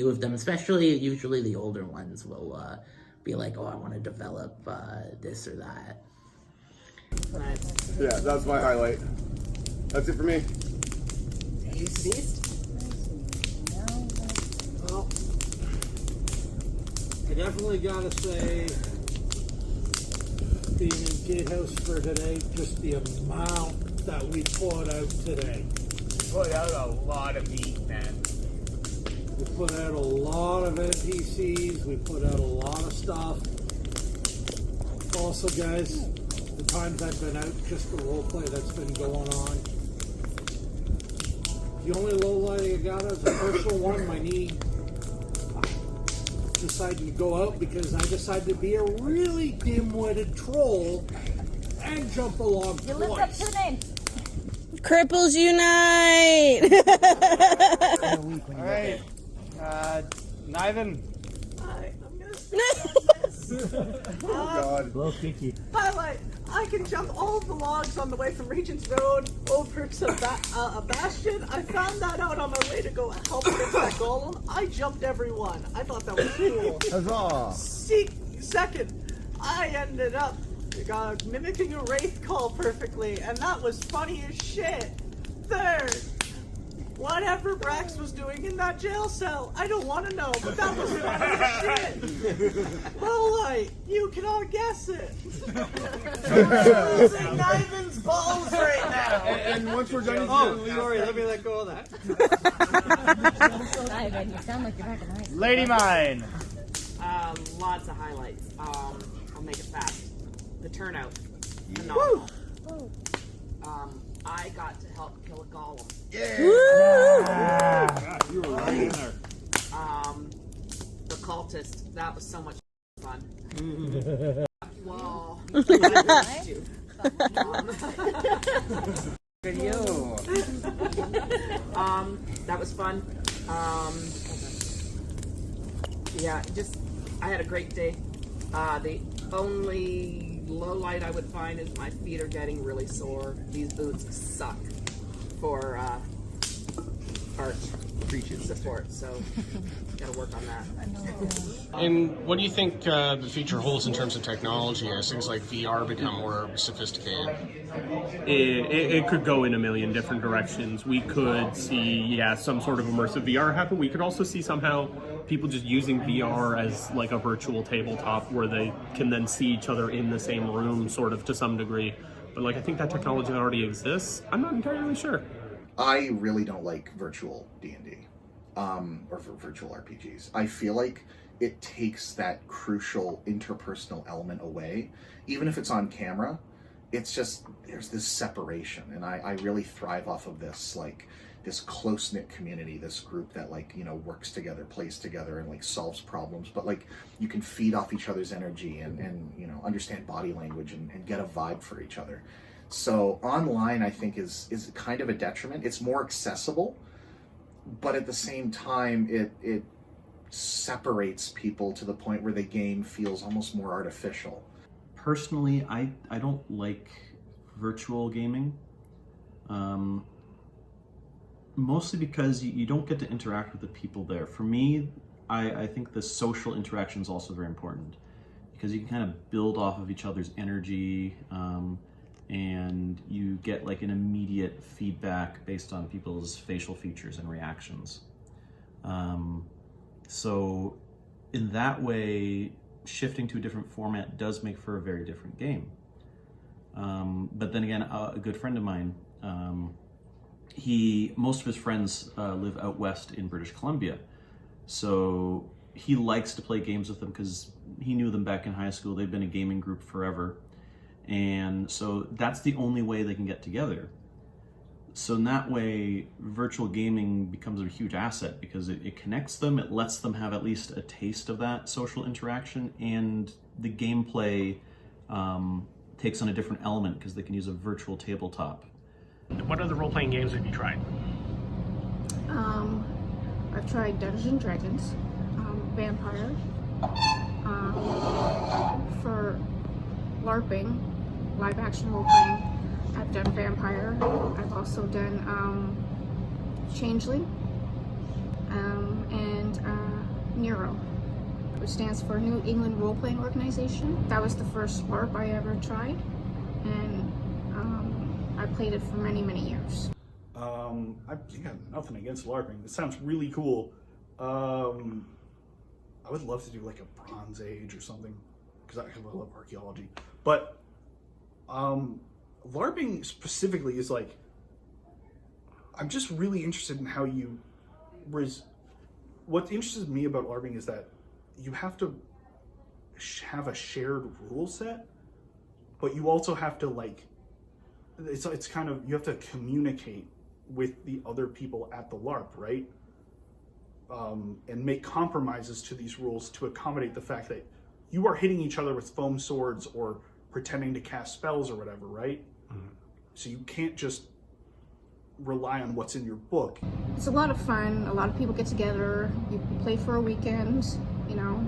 of them, especially usually the older ones will be like, oh, I want to develop this or that. Yeah, that's my highlight. That's it for me. Well, I definitely gotta say, being in Gatehouse for today, just the amount that we poured out today. Put out a lot of meat, man. We put out a lot of NPCs, we put out a lot of stuff. Also, guys, the times I've been out, just the roleplay that's been going on. The only low light I got is a personal one. My knee decided to go out because I decided to be a really dim-witted troll and jump a log twice. You lived up to the name. Cripples unite! Alright, Niven. Hi, I'm gonna Oh God. Kiki. Highlight. I can jump all the logs on the way from Regent's Road over to a bastion. I found that out on my way to go help fix that golem. I jumped every one. I thought that was cool. Huzzah. Second, I ended up mimicking a wraith call perfectly, and that was funny as shit. Third, whatever Brax was doing in that jail cell, I don't want to know, but that was funny as shit. Low light, you cannot guess it. I'm losing Niven's balls right now. And once we're done, Leroy, let me let go of that. Niven, you sound like you're back in high school. Lady mine. Lots of highlights. I'll make it fast. The turnout, phenomenal. I got to help kill a golem. Yeah! You were right in there. The cultist, that was so much fun. Whoa. Video. That was fun. Yeah, I had a great day. The only low light I would find is my feet are getting really sore. These boots suck for arch support, so gotta work on that. And what do you think the future holds in terms of technology as things like VR become more sophisticated? It could go in a million different directions. We could see, some sort of immersive VR happen. We could also see somehow people just using VR as like a virtual tabletop where they can then see each other in the same room, sort of, to some degree. But I think that technology already exists. I'm not entirely sure. I really don't like virtual D&D or virtual RPGs. I feel like it takes that crucial interpersonal element away. Even if it's on camera, it's just, there's this separation, and I really thrive off of this, this close-knit community, this group that works together, plays together, and solves problems, but you can feed off each other's energy and understand body language and get a vibe for each other. So online, I think, is kind of a detriment. It's more accessible, but at the same time, it separates people to the point where the game feels almost more artificial. Personally, I don't like virtual gaming, mostly because you don't get to interact with the people there. For me, I think the social interaction is also very important because you can kind of build off of each other's energy, and you get like an immediate feedback based on people's facial features and reactions. So in that way, shifting to a different format does make for a very different game. But then again, a good friend of mine, most of his friends live out west in British Columbia. So he likes to play games with them because he knew them back in high school. They've been a gaming group forever. And so that's the only way they can get together. So in that way, virtual gaming becomes a huge asset because it connects them, it lets them have at least a taste of that social interaction, and the gameplay takes on a different element because they can use a virtual tabletop. What other role-playing games have you tried? I've tried Dungeons & Dragons, Vampire. For LARPing, live action role-playing, I've done Vampire. I've also done Changeling, and Nero, which stands for New England Role-Playing Organization. That was the first LARP I ever tried, and I played it for many, many years. I got nothing against LARPing. It sounds really cool. I would love to do like a Bronze Age or something, because I love archaeology. But LARPing specifically is like, I'm just really interested in how you, what interests me about LARPing is that you have to have a shared rule set, but you also have to like, it's kind of, you have to communicate with the other people at the LARP, right? And make compromises to these rules to accommodate the fact that you are hitting each other with foam swords or pretending to cast spells or whatever, right? Mm-hmm. So you can't just rely on what's in your book. It's a lot of fun. A lot of people get together. You play for a weekend, you know,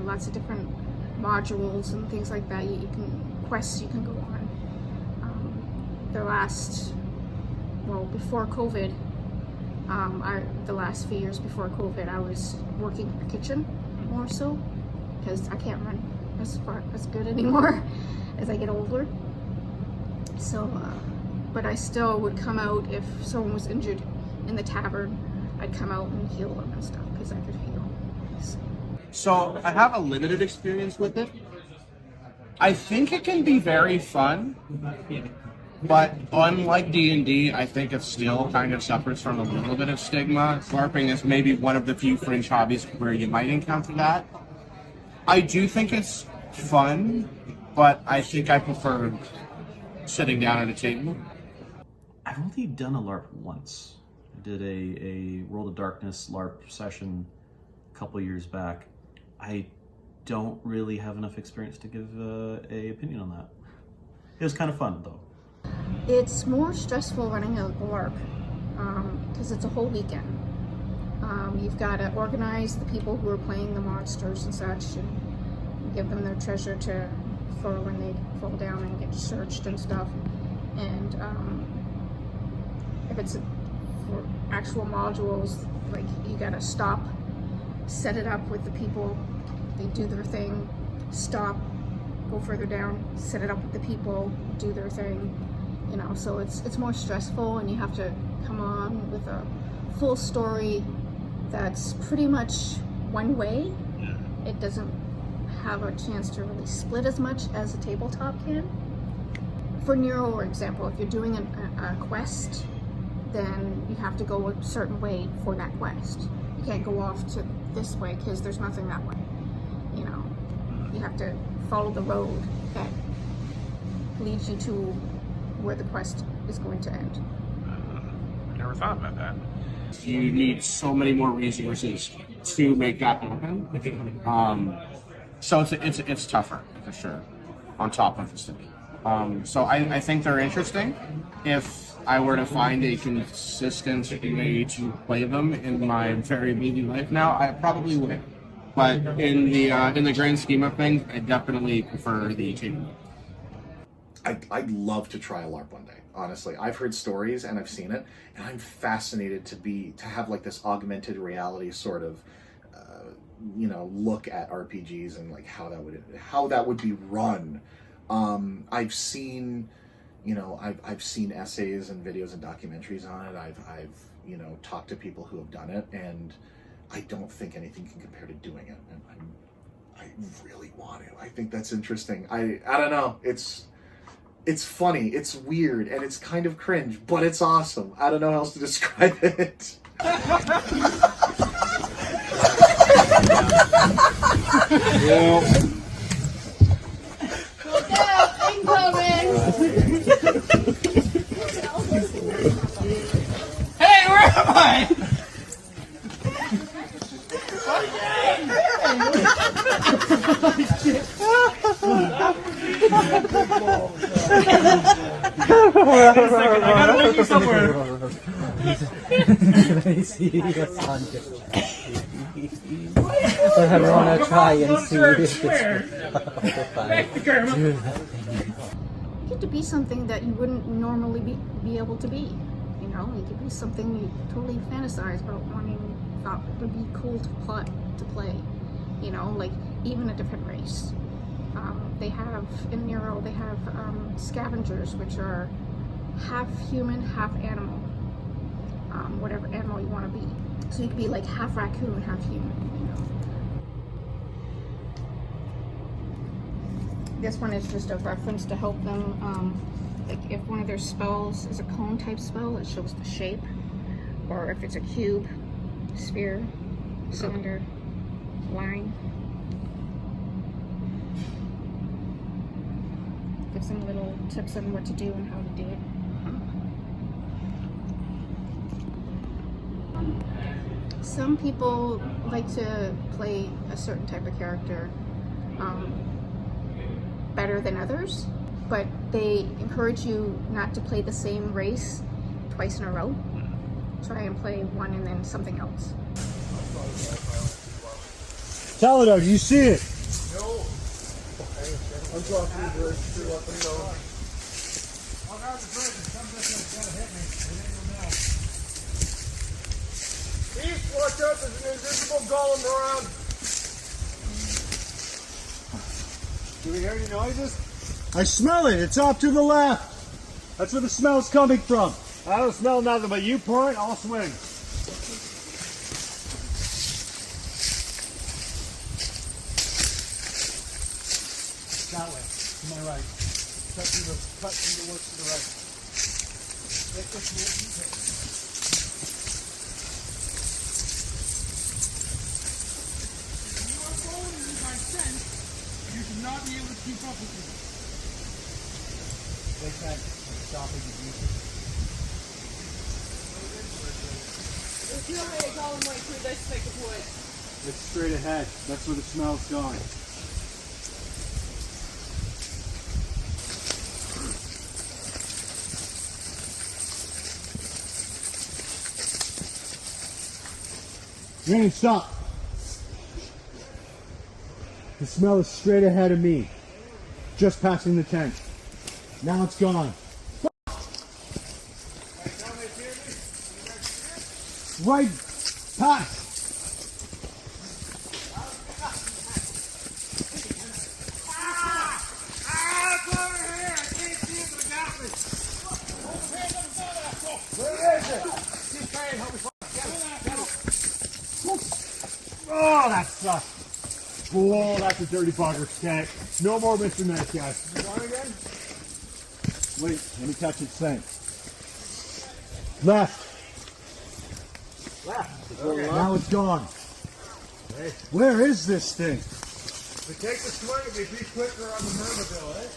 lots of different modules and things like that. You can, quests you can go on. Before COVID, the last few years before COVID, I was working in the kitchen more so because I can't run as good anymore as I get older. So, but I still would come out if someone was injured in the tavern. I'd come out and heal them and stuff because I could heal. So I have a limited experience with it. I think it can be very fun, but unlike D&D, I think it still kind of suffers from a little bit of stigma. LARPing is maybe one of the few fringe hobbies where you might encounter that. I do think it's fun, but I think I prefer sitting down at a table. I've only done a LARP once. I did a World of Darkness LARP session a couple years back. I don't really have enough experience to give a opinion on that. It was kind of fun though. It's more stressful running a LARP because it's a whole weekend. You've got to organize the people who are playing the monsters and such, and give them their treasure for when they fall down and get searched and stuff. And if it's for actual modules, like you got to stop, set it up with the people, they do their thing, stop, go further down, set it up with the people, do their thing. You know, so it's more stressful, and you have to come on with a full story that's pretty much one way. It doesn't have a chance to really split as much as a tabletop can. For Nero, for example, if you're doing a quest, then you have to go a certain way for that quest. You can't go off to this way because there's nothing that way. You know, you have to follow the road that leads you to where the quest is going to end. I never thought about that. You need so many more resources to make that happen. So it's tougher for sure. On top of the city. So I think they're interesting. If I were to find a consistent way to play them in my very busy life now, I probably would. But in the grand scheme of things, I definitely prefer the table. I'd love to try a LARP one day. Honestly, I've heard stories and I've seen it, and I'm fascinated to have like this augmented reality sort of look at RPGs and like how that would be run. I've seen essays and videos and documentaries on it. I've talked to people who have done it, and I don't think anything can compare to doing it. And I really want to. I think that's interesting. I don't know. It's funny. It's weird, and it's kind of cringe, but it's awesome. I don't know how else to describe it. Yeah. Look out! Incoming! Hey, where am I? I gotta put you somewhere. I want to try and see if it's You get to be something that you wouldn't normally be able to be. You know, you could be something you totally fantasize about thought would be cool to play. You know, like even a different race. They have, in Nero, they have scavengers, which are half human, half animal. Whatever animal you want to be. So you could be like half raccoon, half human, you know. This one is just a reference to help them, like if one of their spells is a cone type spell, it shows the shape. Or if it's a cube, sphere, cylinder, line. Gives them little tips on what to do and how to do it. Some people like to play a certain type of character better than others, but they encourage you not to play the same race twice in a row. Try and play one and then something else. Talado, do you see it? No. I'm talking to the up and down. I'll grab the person. Something that's gonna hit me. It ain't no now. East, watch out, there's an invisible golem around. Do we hear any noises? I smell it. It's off to the left. That's where the smell's coming from. I don't smell nothing, but you point, I'll swing. That way, to my right. Cut through the works to the right. Make this move. If you are following me by scent, you should not be able to keep up with me. They can't stop it. There's no way a golem went through this thick of wood. It's straight ahead. That's where the smell's going. Rain, stop. The smell is straight ahead of me. Just passing the tent. Now it's gone. Right past. Oh, that sucks. Oh, that's a dirty bugger. Okay. No more Mr. Nice, guys. You want again? Wait, let me touch its thing. Left. Okay. Now it's gone. Hey. Where is this thing? If we take the swing, it'll be quicker on the Murderville, eh?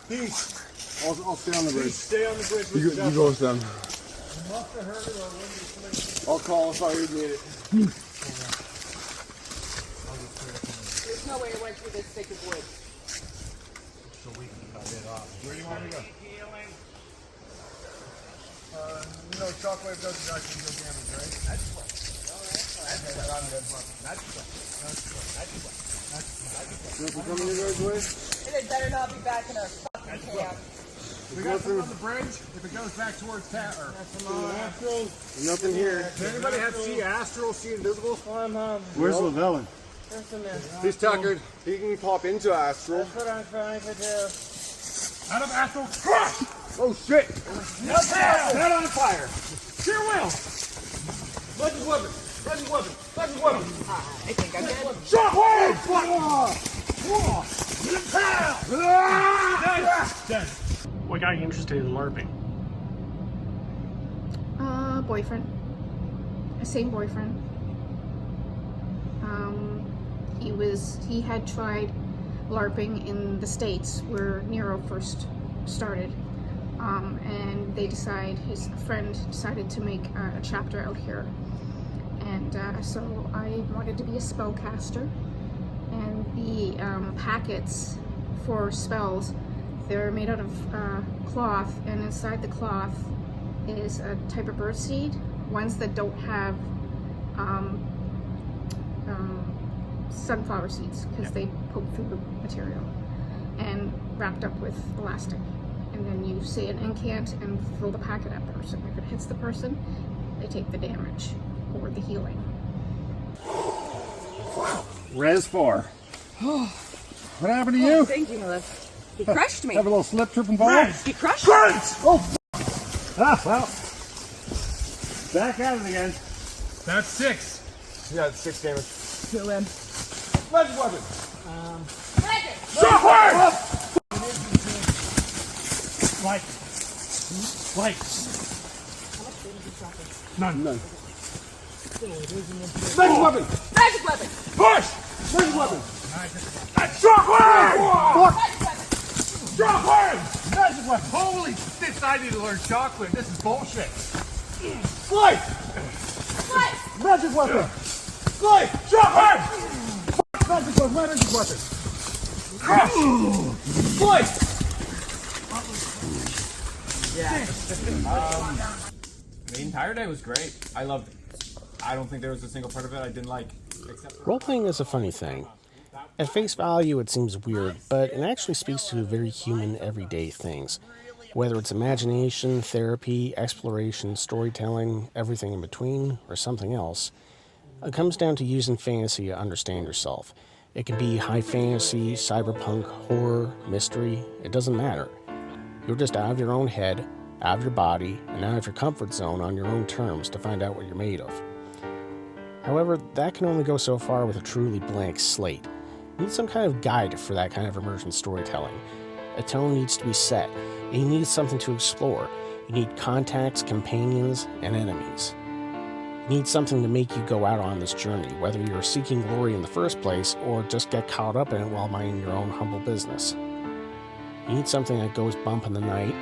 Peace. I'll stay on the bridge. Stay on the bridge. You go with them. You must have heard it or when you swing. I'll call if I need it. There's no way it went through this thick of wood. So we can cut it off. Where do you want me to go? Shockwave doesn't actually do damage, right? That's what. You want to come your guys' way? And it better not be back in our fucking camp. We got some on the bridge. If it goes back towards town, or Nothing here. does anybody have see astral, see invisible? Where's Llewellyn? He's tuckered. He can pop into astral. That's what I'm trying to do. Out of astral, crush! Oh shit! Head on fire! Sheer will! Legend weapon! Legend weapon! Legend weapon! I think I'm dead. Shockwave! Dead. What got you interested in LARPing? Boyfriend. Same boyfriend. He had tried LARPing in the States where Nero first started. And his friend decided to make a chapter out here. And so I wanted to be a spellcaster. And the packets for spells, they're made out of cloth, and inside the cloth is a type of bird seed, ones that don't have sunflower seeds because they poke through the material, and wrapped up with elastic. And then you say an incant and throw the packet at the person. If it hits the person, they take the damage or the healing. Res 4. What happened to you? Thank you, Melissa. He crushed me. Have a little slip, trip, and fall? He crushed me. Oh, well. Back at it again. That's 6. Yeah, 6 damage. Still in. Legend weapon! Shockwave! Like. None. Legend weapon! Magic weapon! Push! Legend weapon! Shockwave! Shockwave! Magic weapon! Holy shit, I need to learn shockwave. This is bullshit. Slice! Magic weapon! Slice! Shockwave! Magic weapon! Magic weapon! Slice! The entire day was great. I loved it. I don't think there was a single part of it I didn't like, except for... Role-playing is a funny thing. At face value, it seems weird, but it actually speaks to very human, everyday things. Whether it's imagination, therapy, exploration, storytelling, everything in between, or something else, it comes down to using fantasy to understand yourself. It can be high fantasy, cyberpunk, horror, mystery, it doesn't matter. You're just out of your own head, out of your body, and out of your comfort zone on your own terms to find out what you're made of. However, that can only go so far with a truly blank slate. You need some kind of guide for that kind of immersion storytelling. A tone needs to be set, and you need something to explore. You need contacts, companions, and enemies. You need something to make you go out on this journey, whether you're seeking glory in the first place or just get caught up in it while minding your own humble business. You need something that goes bump in the night,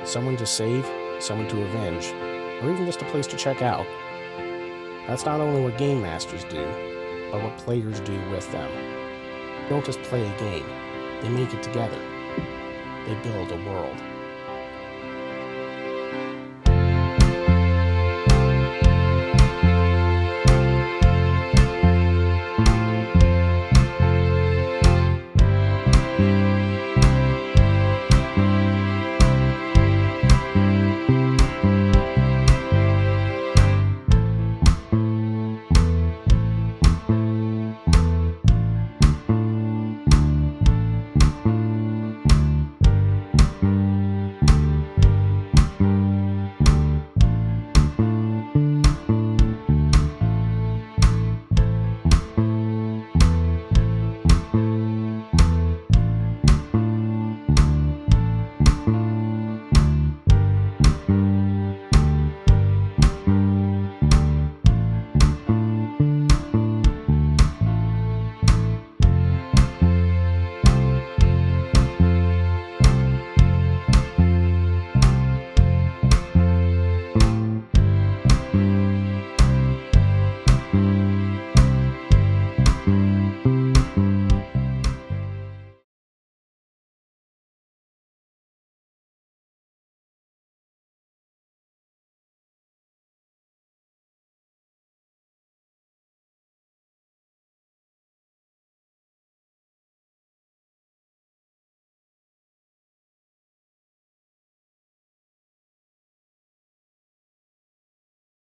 someone to save, someone to avenge, or even just a place to check out. That's not only what game masters do, but what players do with them. They don't just play a game, they make it together. They build a world.